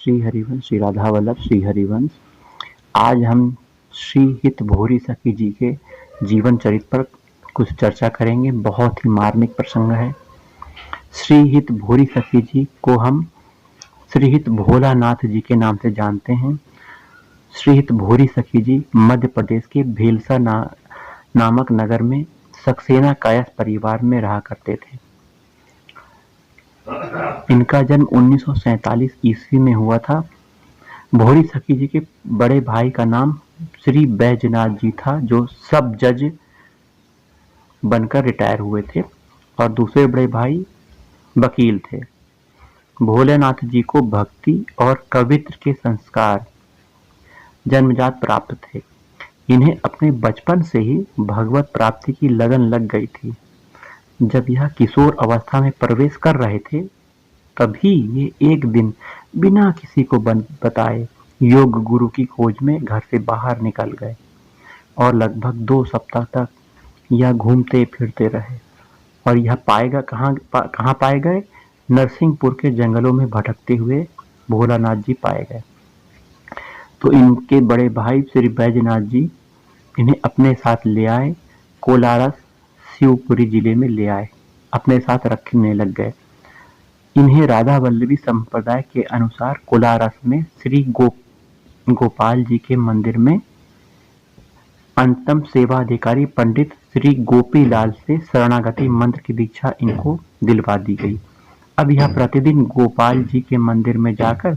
श्री हरिवंश, श्री राधा वल्लभ श्री हरिवंश। आज हम श्री हित भोरी सखी जी के जीवन चरित्र पर कुछ चर्चा करेंगे। बहुत ही मार्मिक प्रसंग है। श्री हित भोरी सखी जी को हम श्री हित भोलानाथ जी के नाम से जानते हैं। श्री हित भोरी सखी जी मध्य प्रदेश के भेलसा नामक नगर में सक्सेना कायस्थ परिवार में रहा करते थे। इनका जन्म 1947 ईस्वी में हुआ था। भोरी सखी जी के बड़े भाई का नाम श्री बैजनाथ जी था, जो सब जज बनकर रिटायर हुए थे, और दूसरे बड़े भाई वकील थे। भोलेनाथ जी को भक्ति और कवित्र के संस्कार जन्मजात प्राप्त थे। इन्हें अपने बचपन से ही भगवत प्राप्ति की लगन लग गई थी। जब यह किशोर अवस्था में प्रवेश कर रहे थे, तभी ये एक दिन बिना किसी को बताए योग गुरु की खोज में घर से बाहर निकल गए और लगभग 2 सप्ताह तक यह घूमते फिरते रहे। और यह कहाँ पाए गए? नरसिंहपुर के जंगलों में भटकते हुए भोलानाथ जी पाए गए। तो इनके बड़े भाई श्री बैजनाथ जी इन्हें अपने साथ ले आए। कोलारस शिवपुरी जिले में ले आए, अपने साथ रखने लग गए। इन्हें राधा वल्लभी संप्रदाय के अनुसार कोलारस में श्री गोपाल जी के मंदिर में अंतम सेवाधिकारी पंडित श्री गोपीलाल से शरणागति मंत्र की दीक्षा इनको दिलवा दी गई। अब यह प्रतिदिन गोपाल जी के मंदिर में जाकर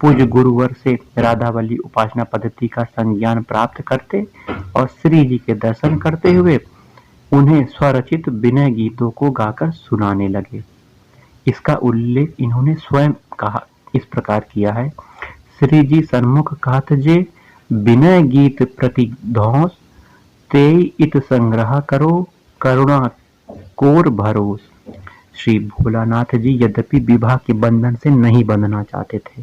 पूज्य गुरुवर से राधावल्ली उपासना पद्धति का संज्ञान प्राप्त करते और श्री जी के दर्शन करते हुए उन्हें स्वरचित विनय गीतों को गाकर सुनाने लगे। इसका उल्लेख इन्होंने स्वयं इस प्रकार किया है। श्री जी सन्मुख कहत जे विनय गीत प्रतिध्वंस ते इत संग्रह करो करुणा कोर भरोस। श्री भोलानाथ जी यद्यपि विवाह के बंधन से नहीं बंधना चाहते थे,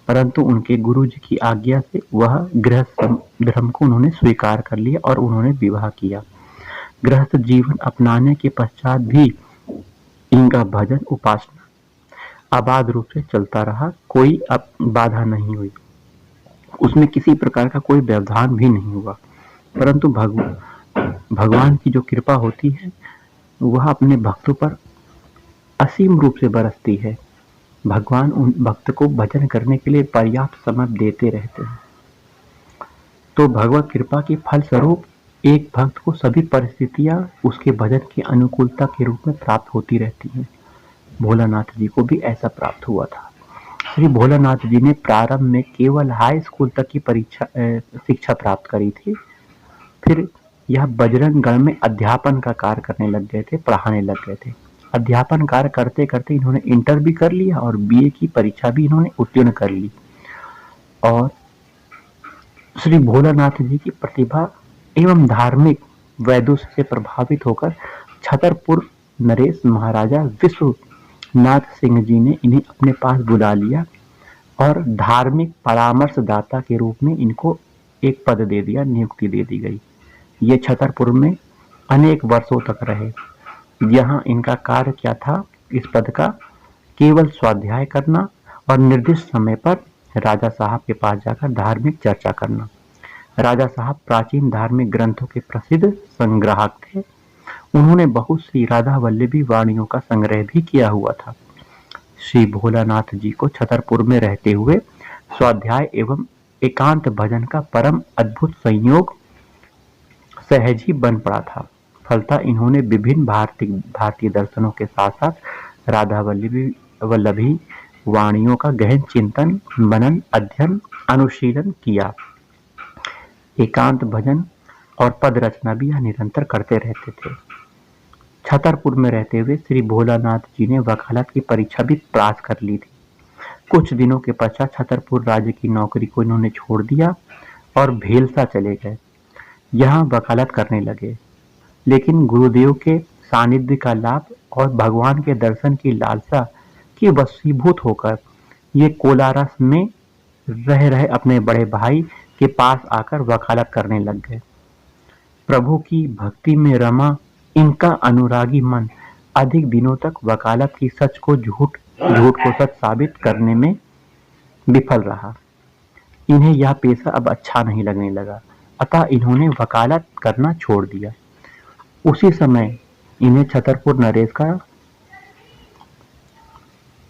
परंतु उनके गुरु जी की आज्ञा से वह गृहस्थ धर्म को उन्होंने स्वीकार कर लिया और उन्होंने विवाह किया। गृहस्थ जीवन अपनाने के पश्चात भी इनका भजन उपासना आबाद रूप से चलता रहा। कोई बाधा नहीं हुई, उसमें किसी प्रकार का कोई व्यवधान भी नहीं हुआ। परंतु भगवान की जो कृपा होती है वह अपने भक्तों पर असीम रूप से बरसती है। भगवान उन भक्त को भजन करने के लिए पर्याप्त समय देते रहते हैं। तो भगवत कृपा के फल स्वरूप एक भक्त को सभी परिस्थितियां उसके भजन की अनुकूलता के रूप में प्राप्त होती रहती हैं। भोलानाथ जी को भी ऐसा प्राप्त हुआ था। श्री भोलानाथ जी ने प्रारंभ में केवल हाई स्कूल तक की शिक्षा प्राप्त करी थी। फिर यह बजरंग गढ़ में अध्यापन का कार्य करने लग गए थे, पढ़ाने लग गए थे। अध्यापन कार्य करते करते इन्होंने इंटर भी कर लिया और बीए की परीक्षा भी इन्होंने उत्तीर्ण कर ली। और श्री भोलानाथ जी की प्रतिभा एवं धार्मिक वैदुष्य से प्रभावित होकर छतरपुर नरेश महाराजा विश्वनाथ सिंह जी ने इन्हें अपने पास बुला लिया और धार्मिक परामर्शदाता के रूप में इनको एक पद दे दिया, नियुक्ति दे दी गई। ये छतरपुर में अनेक वर्षों तक रहे। यहाँ इनका कार्य क्या था? इस पद का केवल स्वाध्याय करना और निर्दिष्ट समय पर राजा साहब के पास जाकर धार्मिक चर्चा करना। राजा साहब प्राचीन धार्मिक ग्रंथों के प्रसिद्ध संग्राहक थे। उन्होंने बहुत सी राधा वल्लभी वाणियों का संग्रह भी किया हुआ था। श्री भोलानाथ जी को छतरपुर में रहते हुए स्वाध्याय एवं एकांत भजन का परम अद्भुत संयोग सहज ही बन पड़ा था। फलतः इन्होंने विभिन्न भारतीय दर्शनों के साथ साथ राधा वल्लभी वाणियों का गहन चिंतन, मनन, अध्ययन, अनुशीलन किया। एकांत भजन और पद रचना भी यह निरंतर करते रहते थे। छतरपुर में रहते हुए श्री भोलानाथ जी ने वकालत की परीक्षा भी पास कर ली थी। कुछ दिनों के पश्चात छतरपुर राज्य की नौकरी को इन्होंने छोड़ दिया और भेलसा चले गए। यहाँ वकालत करने लगे, लेकिन गुरुदेव के सानिध्य का लाभ और भगवान के दर्शन की लालसा के वशीभूत होकर ये कोलारस में रह रहे अपने बड़े भाई के पास आकर वकालत करने लग गए। प्रभु की भक्ति में रमा इनका अनुरागी मन अधिक दिनों तक वकालत की सच को झूठ को सच साबित करने में विफल रहा। इन्हें यह पेशा अब अच्छा नहीं लगने लगा, अतः इन्होंने वकालत करना छोड़ दिया। उसी समय इन्हें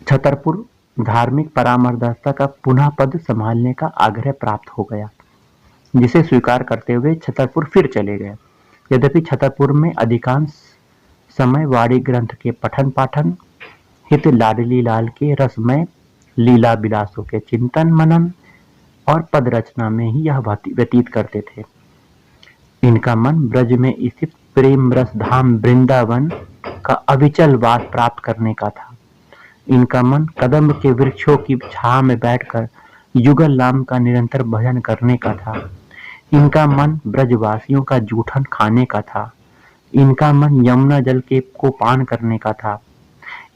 छतरपुर धार्मिक परामर्शदाता का पुनः पद संभालने का आग्रह प्राप्त हो गया, जिसे स्वीकार करते हुए छतरपुर फिर चले गए। यद्यपि छतरपुर में अधिकांश समय वाणी ग्रंथ के पठन पाठन, हित लाडली लाल के रसमय लीला विलासों के चिंतन मनन और पद रचना में ही यह व्यतीत करते थे। इनका मन ब्रज में स्थित प्रेम रस धाम वृंदावन का अविचल वास प्राप्त करने का था। इनका मन कदम्ब के वृक्षों की छाया में बैठकर युगल नाम का निरंतर भजन करने का था। इनका मन ब्रजवासियों का जूठन खाने का था। इनका मन यमुना जल के को पान करने का था।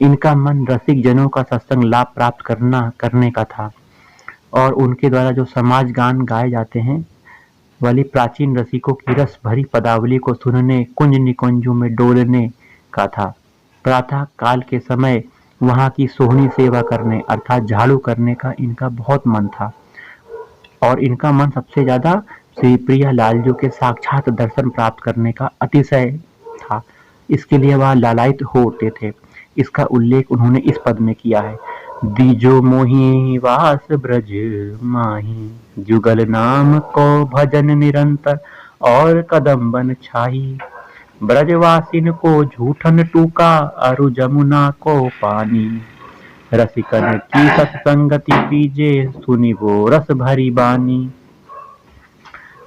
इनका मन रसिक जनों का सत्संग लाभ प्राप्त करने का था और उनके द्वारा जो समाज गान गाए जाते हैं वाली प्राचीन रसिकों की रस भरी पदावली को सुनने, कुंज निकुंजों में डोलने का था। प्रातः काल के समय वहां की सोहनी सेवा करने अर्थात झाड़ू करने का इनका बहुत मन था और इनका मन सबसे ज्यादा श्री प्रिया लालजू के साक्षात दर्शन प्राप्त करने का अतिशय था। इसके लिए वह लालायित होते थे। इसका उल्लेख उन्होंने इस पद में किया है। दीजो मोहि वास ब्रज माही, जुगल नाम को भजन निरंतर और कदम बन छाई। ब्रजवासिन को झूठन टूका अरु जमुना को पानी। रसिकन की सत्संगति पीजे सुनी वो रस भरी बानी।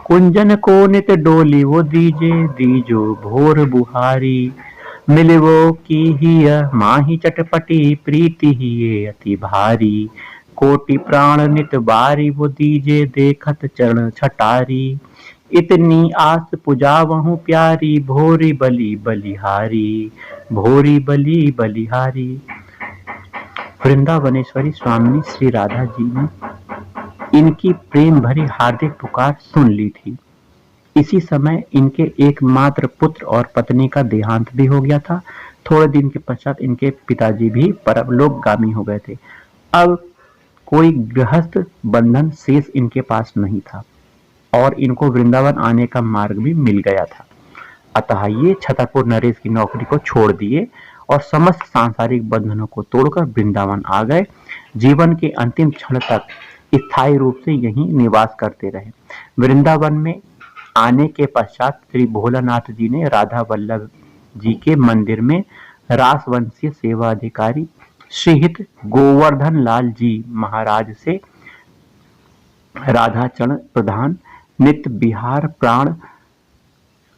कुंजन को नित डोली वो दीजो भोर बुहारी। मिलवो की ही माही चटपटी प्रीति ही ये अति भारी। कोटि प्राण नित बारी वो दीजे देखत चरण छटारी। इतनी आस पुजावहु प्यारी भोरी बलि बलिहारी। भोरी बलि बलिहारी। वृंदावनेश्वरी स्वामिनी श्री राधा जी ने इनकी प्रेम भरी हार्दिक पुकार सुन ली थी। इसी समय इनके एकमात्र पुत्र और पत्नी का देहांत भी हो गया था। थोड़े दिन के पश्चात इनके पिताजी भी परलोकगामी हो गए थे। अब कोई गृहस्थ बंधन शेष इनके पास नहीं था और इनको वृंदावन आने का मार्ग भी मिल गया था। अतः ये छतरपुर नरेश की नौकरी को छोड़ दिए और समस्त सांसारिक बंधनों को तोड़कर वृंदावन आ गए। जीवन के अंतिम क्षण तक स्थायी रूप से यहीं निवास करते रहे। वृंदावन में आने के पश्चात श्री भोलानाथ जी ने राधा वल्लभ जी के मंदिर में रासवंशीय सेवा अधिकारी श्रीहित गोवर्धन लाल जी महाराज से राधा चरण प्रधान नित्य बिहार प्राण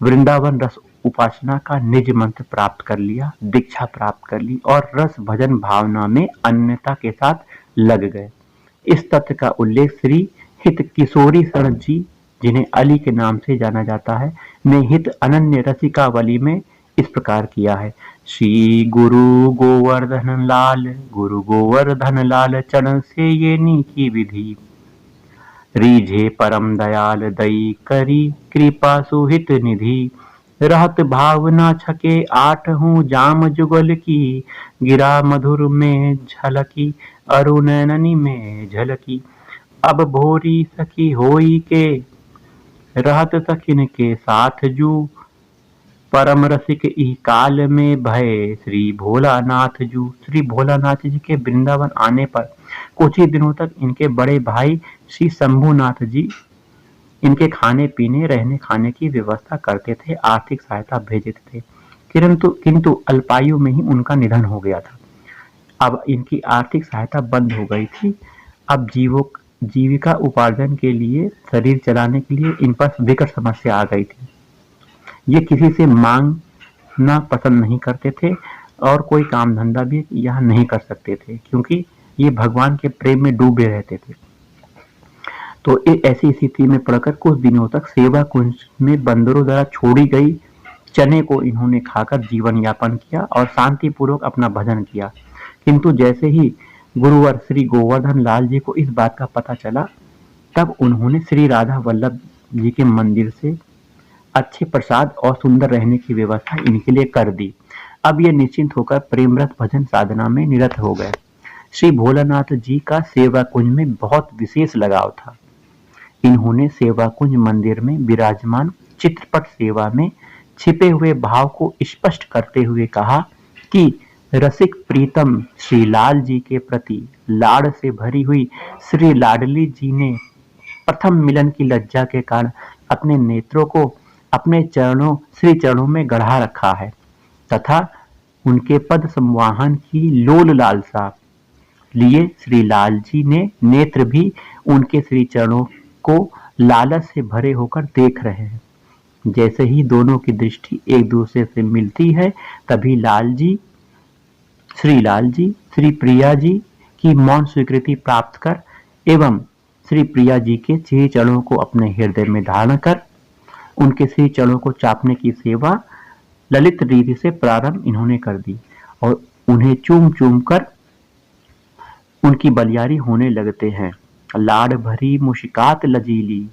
वृंदावन रस उपासना का निज मंत्र प्राप्त कर लिया, दीक्षा प्राप्त कर ली और रस भजन भावना में अन्यता के साथ लग गए। इस तथ्य का उल्लेख श्री हित किशोरी शरण जी, जिन्हें अली के नाम से जाना जाता है, ने हित अनन्य रसिकावली में इस प्रकार किया है। श्री गुरु गोवर्धन लाल चरण से ये नी की विधि। रीझे परम दयाल दई करी कृपा सुहित निधि। रहत भावना छके आठ हूँ जाम जुगल की। गिरा मधुर में झलकी अरुणननी में झलकी। अब भोरी सखी होई के रहत सखिन के साथ जू। परम रसिक ई काल में भय श्री भोलानाथ जू। श्री भोलानाथ जी के वृंदावन आने पर कुछ ही दिनों तक इनके बड़े भाई श्री शंभुनाथ जी इनके खाने पीने रहने खाने की व्यवस्था करते थे, आर्थिक सहायता भेजते थे। किंतु अल्पायु में ही उनका निधन हो गया था। अब इनकी आर्थिक सहायता बंद हो गई थी। अब जीविका उपार्जन के लिए, शरीर चलाने के लिए इन पर विकट समस्या आ गई थी। ये किसी से मांगना पसंद नहीं करते थे और कोई काम धंधा भी यह नहीं कर सकते थे, क्योंकि ये भगवान के प्रेम में डूबे रहते थे। तो ऐसी स्थिति में पड़कर कुछ दिनों तक सेवा कुंज में बंदरों द्वारा छोड़ी गई चने को इन्होंने खाकर जीवन यापन किया और शांति पूर्वक अपना भजन किया। किंतु जैसे ही गुरुवर श्री गोवर्धन लाल जी को इस बात का पता चला, तब उन्होंने श्री राधा वल्लभ जी के मंदिर से अच्छे प्रसाद और सुंदर रहने की व्यवस्था इनके लिए कर दी। अब ये निश्चिंत होकर प्रेमरत भजन साधना में निरत हो गए। श्री भोलानाथ जी का सेवा कुंज में बहुत विशेष लगाव था। इन्होंने सेवा कुंज मंदिर में विराजमान चित्रपट सेवा में छिपे हुए भाव को स्पष्ट करते हुए कहा कि रसिक प्रीतम श्री लाल जी के प्रति लाड़ से भरी हुई श्री लाडली जी ने प्रथम मिलन की लज्जा के कारण अपने नेत्रों को अपने श्री चरणों में गढ़ा रखा है तथा उनके पद संवाहन की लोल लालसा लिए श्री लाल जी ने नेत्र भी उनके श्री चरणों को लालच से भरे होकर देख रहे हैं। जैसे ही दोनों की दृष्टि एक दूसरे से मिलती है तभी श्री प्रिया जी की मौन स्वीकृति प्राप्त कर एवं श्री प्रिया जी के श्री चरणों को अपने हृदय में धारण कर उनके श्री चरणों को चापने की सेवा ललित रीति से प्रारंभ इन्होंने कर दी और उन्हें चूम चूम कर उनकी बलियारी होने लगते हैं। लाड भरी मुस्कात लजीली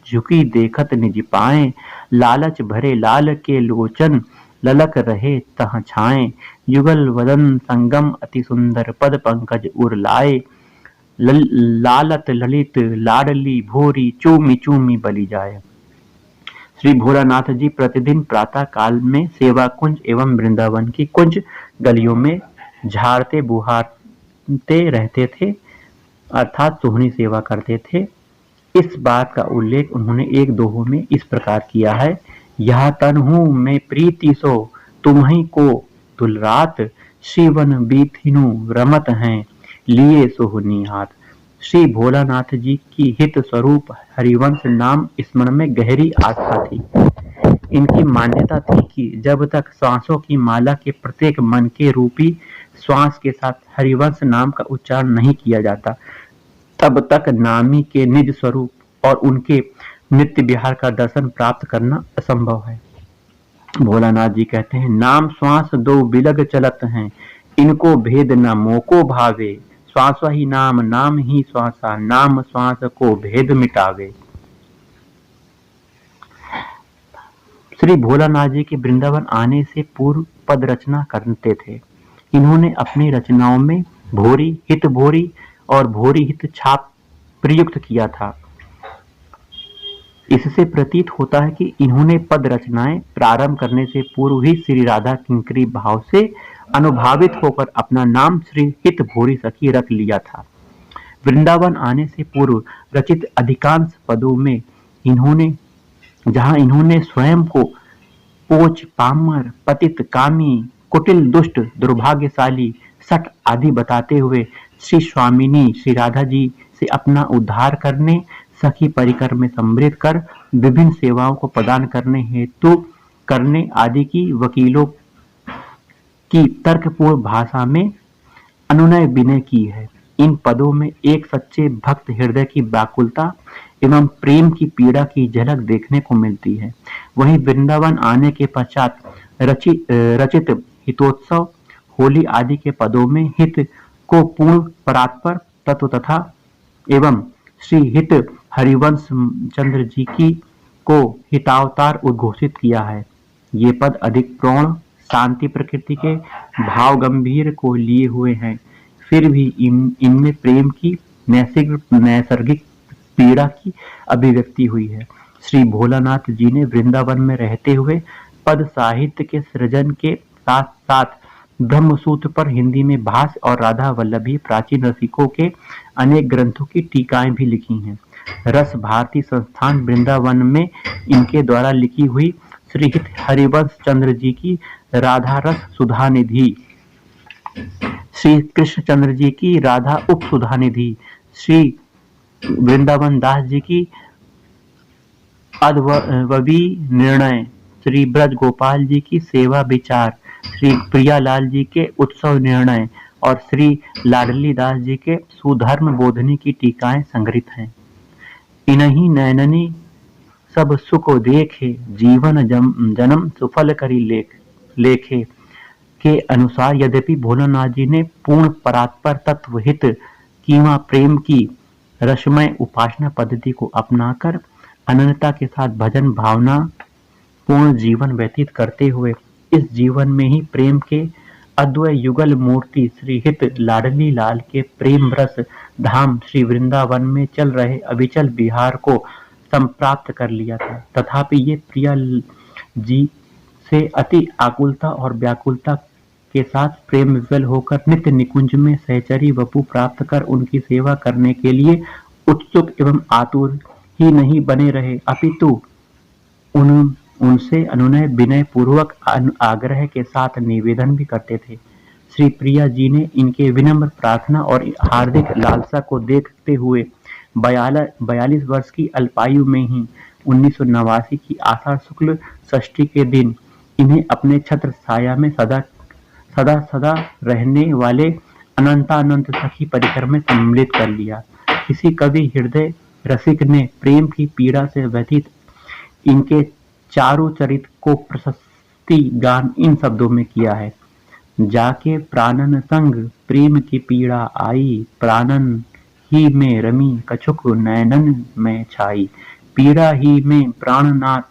झुकी देखत निज पाए, लालच भरे लाल के लोचन ललक रहे तह छाए, युगल वदन संगम अति सुंदर पद पंकज उर लाए, लालत ललित लाडली भोरी चूमी चूमी बली जाए। श्री भोलानाथ जी प्रतिदिन प्रातः काल में सेवा कुंज एवं वृंदावन की कुंज गलियों में झाड़ते बुहारते रहते थे अर्थात सोहनी सेवा करते थे। इस बात का उल्लेख उन्होंने एक दोहों में इस प्रकार किया है, यह तन हूँ मैं प्रीति सो तुम्ही को तुलरात, शिवन बीथिनु रमत हैं लिए सोहनी हाथ। श्री भोलानाथ जी की हित स्वरूप हरिवंश नाम स्मरण में गहरी आस्था थी। इनकी मान्यता थी कि जब तक श्वासों की माला के प्रत्येक मन के रूपी श्वास के साथ हरिवंश नाम का उच्चारण नहीं किया जाता तब तक नामी के निज स्वरूप और उनके नित्य विहार का दर्शन प्राप्त करना असंभव है। भोलानाथ जी कहते हैं, नाम श्वास दो बिलग चलत हैं, इनको भेद न मोको भावे, श्वास ही नाम नाम ही श्वासा, नाम श्वास को भेद मिटावे। श्री भोलानाथ जी के वृंदावन आने से पूर्व पद रचना करते थे। इन्होंने अपनी रचनाओं में भोरी हित भोरी और भोरी हित छाप प्रयुक्त किया था। इससे प्रतीत होता है कि इन्होंने पद रचनाएं प्रारंभ करने से पूर्व ही श्री राधा किंकरी भाव से अनुभावित होकर अपना नाम श्री हित भोरी सखी रख लिया था। वृंदावन आने से पूर्व रचित अधिकांश पदों में जहां इन्होंने स्वयं को पोच पामर पतित कामी कुटिल दुष्ट दुर्भाग्यशाली सट आदि बताते हुए श्री स्वामिनी श्री राधा जी से अपना उद्धार करने सखी परिकर में सम्मिलित कर विभिन्न सेवाओं को प्रदान करने हेतु करने आदि की वकीलों की तर्कपूर्ण भाषा में अनुनय विनय की है। इन पदों में एक सच्चे भक्त हृदय की व्याकुलता एवं प्रेम की पीड़ा की झलक देखने को मिलती है। वहीं वृंदावन आने के पश्चात रचित हितोत्सव होली आदि के पदों में हित को पूर्ण परात्पर तत्व तथा एवं श्री हित हरिवंश चंद्र जी की को हितावतार उद्घोषित किया है। ये पद अधिक प्रौढ़ शांति प्रकृति के भाव गंभीर को लिए हुए हैं, फिर भी इनमें प्रेम की नैसर्गिक पीड़ा की अभिव्यक्ति हुई है। श्री भोलानाथ जी ने वृंदावन में रहते हुए पद साहित्य के सृजन के साथ साथ ब्रह्मसूत्र पर हिंदी में भाष्य और राधा वल्लभी प्राचीन रसिकों के अनेक ग्रंथों की टीकाएं भी लिखी हैं। रस भारती संस्थान वृंदावन में इनके द्वारा लिखी हुई श्री हित हरिवंश चंद्र जी की राधा रस सुधा निधि, श्री कृष्ण चंद्र जी की राधा उप सुधा निधि, श्री वृंदावन दास जी की अद्ववी निर्णय, श्री ब्रज गोपाल जी की सेवा विचार, श्री प्रियालाल जी के उत्सव निर्णय और श्री लाडली दास जी के सुधर्म बोधनी की टीकाएं संग्रहित हैं। इन्हीं नैननी सब सुख देखे, जीवन जन्म सुफल करी लेखे के अनुसार यद्यपि भोलानाथ जी ने पूर्ण परात्पर तत्व हित कीमा प्रेम की रसमय उपासना पद्धति को अपनाकर अनन्यता के साथ भजन भावना पूर्ण जीवन व्यतीत करते हुए इस जीवन में ही प्रेम के अद्वय युगल मूर्ति श्री हित लाडली लाल के प्रेम रस धाम श्री वृंदावन में चल रहे अविचल विहार को संप्राप्त कर लिया था। तथापि ये प्रिया जी से अति आकुलता और व्याकुलता के साथ प्रेम विवल होकर नित्य निकुंज में सहचरी वपु प्राप्त कर उनकी सेवा करने के लिए उत्सुक एवं आतुर ही नहीं बने रहे, अपितु उनसे अनुनय विनय पूर्वक आग्रह के साथ निवेदन भी करते थे। श्री प्रिया जी ने इनके विनम्र प्रार्थना और हार्दिक लालसा को देखते हुए 42 वर्ष की अल्पायु में ही 1989 की आषाढ़ शुक्ल षष्ठी के दिन इन्हें अपने छत्र छाया में सदा सदा रहने वाले अनंतानंत सखी परिकर में सम्मिलित कर लिया। किसी कवि हृदय रसिक ने प्रेम की पीड़ा से व्यथित इनके चारु चरित को प्रशस्ति गान इन शब्दों में किया है। जाके प्राणन संग प्रेम की पीड़ा आई, प्राणन ही में रमी कछुक नैनन में छाई, पीड़ा ही में प्राणनाथ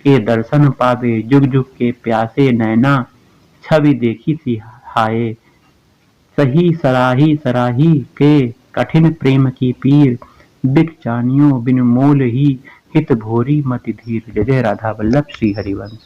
के दर्शन पावे, जुग जुग के प्यासे नैना छवि देखी सी हाय, सही सराही सराही के कठिन प्रेम की पीर, बिक जानियो बिन मोल ही हित भोरी मति धीर। जय जय राधा वल्लभ श्री हरिवंश।